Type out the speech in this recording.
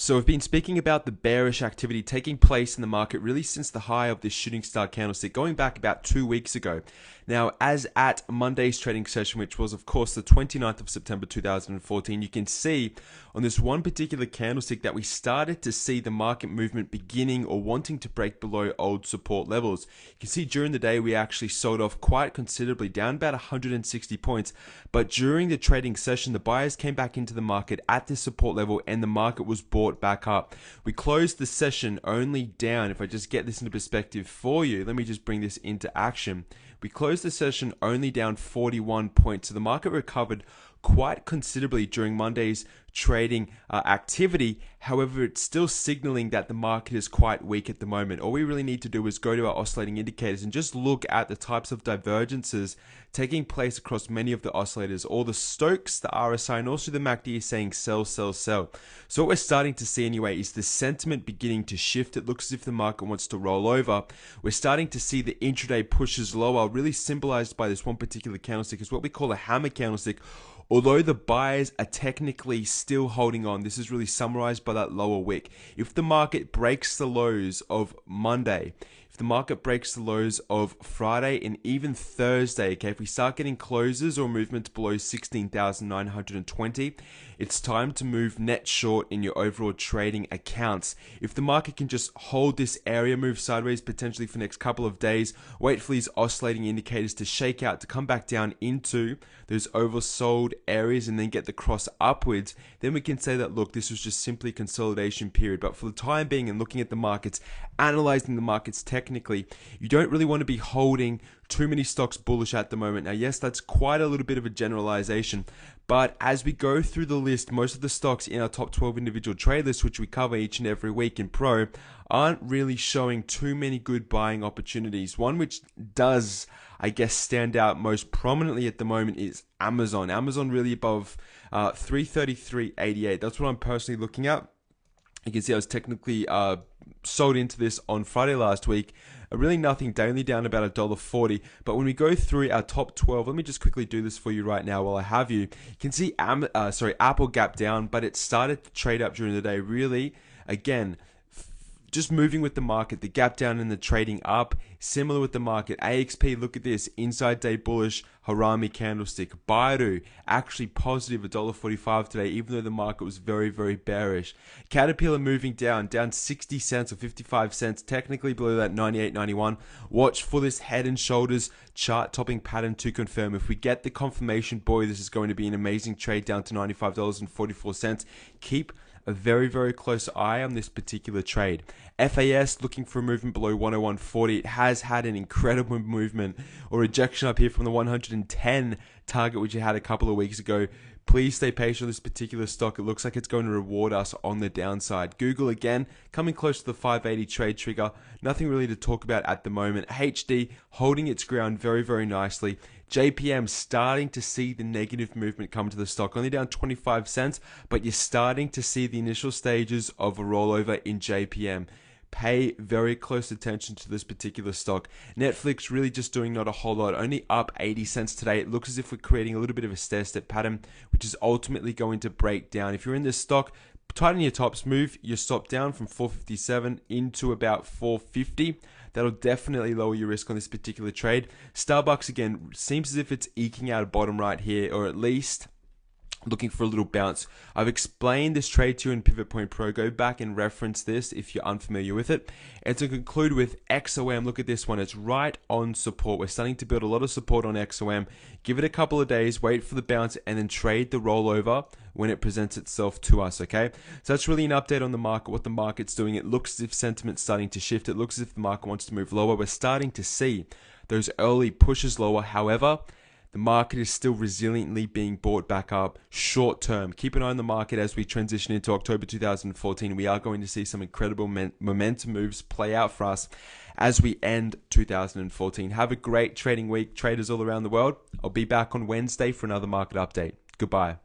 So we've been speaking about the bearish activity taking place in the market really since the high of this shooting star candlestick going back about 2 weeks ago. Now, as at Monday's trading session, which was of course the 29th of September 2014, you can see on this one particular candlestick that we started to see the market movement beginning or wanting to break below old support levels. You can see during the day we actually sold off quite considerably, down about 160 points, but during the trading session the buyers came back into the market at this support level and the market was bought back up. We closed the session only down. If I just get this into perspective for you, let me just bring this into action. We closed the session only down 41 points, so the market recovered quite considerably during Monday's trading activity. However, it's still signaling that the market is quite weak at the moment. All we really need to do is go to our oscillating indicators and just look at the types of divergences taking place across many of the oscillators. All the Stokes, the RSI, and also the MACD is saying sell, sell, sell. So what we're starting to see anyway is the sentiment beginning to shift. It looks as if the market wants to roll over. We're starting to see the intraday pushes lower, really symbolized by this one particular candlestick. It's what we call a hammer candlestick. Although the buyers are technically still holding on, this is really summarized by that lower wick. If the market breaks the lows of Monday, if the market breaks the lows of Friday and even Thursday, okay, if we start getting closes or movements below 16,920, it's time to move net short in your overall trading accounts. If the market can just hold this area, move sideways potentially for the next couple of days, wait for these oscillating indicators to shake out, to come back down into those oversold areas and then get the cross upwards, then we can say that, look, this was just simply a consolidation period. But for the time being and looking at the markets, analyzing the markets technically, you don't really want to be holding too many stocks bullish at the moment. Now, yes, that's quite a little bit of a generalization, but as we go through the list, most of the stocks in our top 12 individual trade list, which we cover each and every week in Pro, aren't really showing too many good buying opportunities. One which does, I guess, stand out most prominently at the moment is Amazon. Amazon really above 333.88. That's what I'm personally looking at. You can see I was technically sold into this on Friday last week. Really nothing daily, down about $1.40. But when we go through our top 12, let me just quickly do this for you right now while I have you. You can see Apple gap down, but it started to trade up during the day. Really, again, just moving with the market, the gap down and the trading up, similar with the market. AXP, look at this, inside day bullish Harami candlestick. Baidu, actually positive $1.45 today, even though the market was very, very bearish. Caterpillar moving down 60 cents or 55 cents, technically below that 98.91. Watch for this head and shoulders chart topping pattern to confirm. If we get the confirmation, boy, this is going to be an amazing trade down to $95.44. Keep a very, very close eye on this particular trade. FAS looking for a movement below 101.40. It has had an incredible movement or rejection up here from the 110 target, which it had a couple of weeks ago. Please stay patient with this particular stock. It looks like it's going to reward us on the downside. Google again, coming close to the 580 trade trigger. Nothing really to talk about at the moment. HD holding its ground very, very nicely. JPM starting to see the negative movement come to the stock, only down 25 cents, but you're starting to see the initial stages of a rollover in JPM. Pay very close attention to this particular stock. Netflix really just doing not a whole lot, only up 80 cents today. It looks as if we're creating a little bit of a stair-step pattern, which is ultimately going to break down. If you're in this stock, tighten your tops, move your stop down from 457 into about 450. That'll definitely lower your risk on this particular trade. Starbucks, again, seems as if it's eking out a bottom right here, or at least looking for a little bounce. I've explained this trade to you in Pivot Point Pro. Go back and reference this if you're unfamiliar with it. And to conclude with XOM, look at this one. It's right on support. We're starting to build a lot of support on XOM. Give it a couple of days, wait for the bounce, and then trade the rollover when it presents itself to us, okay? So that's really an update on the market, what the market's doing. It looks as if sentiment's starting to shift. It looks as if the market wants to move lower. We're starting to see those early pushes lower. However, the market is still resiliently being bought back up short term. Keep an eye on the market as we transition into October 2014. We are going to see some incredible momentum moves play out for us as we end 2014. Have a great trading week, traders all around the world. I'll be back on Wednesday for another market update. Goodbye.